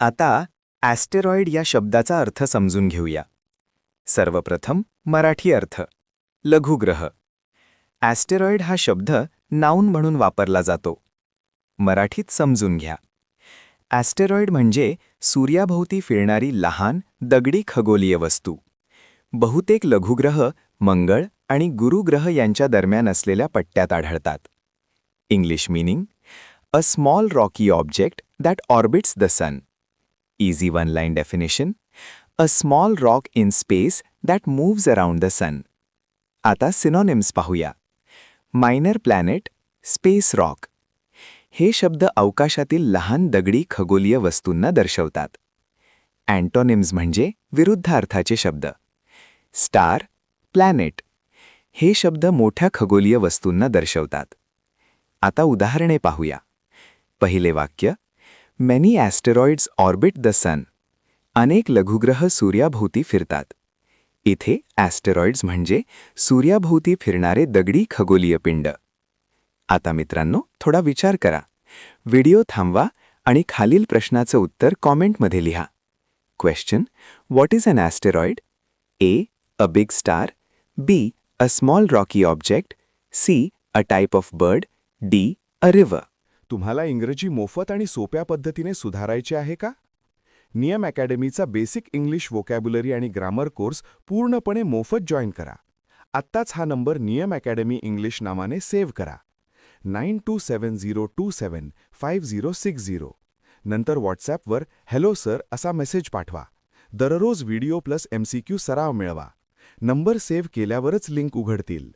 आता ॲस्टेरॉइड या शब्दाचा अर्थ समजून घेऊया. सर्वप्रथम मराठी अर्थ. लघुग्रह. ॲस्टेरॉइड हा शब्द नाऊन म्हणून वापरला जातो. मराठीत समजून घ्या. ॲस्टेरॉइड म्हणजे सूर्याभोवती फिरणारी लहान दगडी खगोलीय वस्तू. बहुतेक लघुग्रह मंगळ आणि गुरु ग्रह यांच्या दरम्यान असलेल्या पट्ट्यात आढळतात. English meaning: a small rocky object that orbits the sun. Easy one-line definition: a small rock in space that moves around the sun. आता सिनोनिम्स पाहूया. Minor planet, space rock. हे शब्द अवकाशातील लहान दगडी खगोलीय वस्तूंना दर्शवतात. अँटोनिम्स म्हणजे विरुद्ध अर्थाचे शब्द. Star, planet. हे शब्द मोठ्या खगोलीय वस्तूंना दर्शवतात. आता उदाहरणे पाहूया. पहिले वाक्य: Many asteroids orbit the sun. अनेक लघुग्रह सूर्याभोवती फिरतात. इथे ॲस्टेरॉइड्स म्हणजे सूर्याभोवती फिरणारे दगडी खगोलीय पिंड. आता मित्रांनो, थोडा विचार करा. व्हिडिओ थांबवा आणि खालील प्रश्नाचं उत्तर कॉमेंटमध्ये लिहा. Question: what is an asteroid? A. A big star. B. A small rocky object. C. A type of bird. D. A river. तुम्हाला इंग्रजी मोफत आणि सोप्या पद्धतीने सुधारायचे आहे का? नियम अकॅडमीचा बेसिक इंग्लिश वोकॅब्युलरी आणि ग्रामर कोर्स पूर्णपणे मोफत जॉईन करा. आत्ताच हा नंबर नियम अकॅडमी इंग्लिश नावाने सेव्ह करा. 9270275060. नंतर व्हॉट्सॲपवर हॅलो सर असा मेसेज पाठवा. दररोज व्हिडिओ प्लस MCQ सराव मिळवा. नंबर सेव्ह केल्यावरच लिंक उघडतील.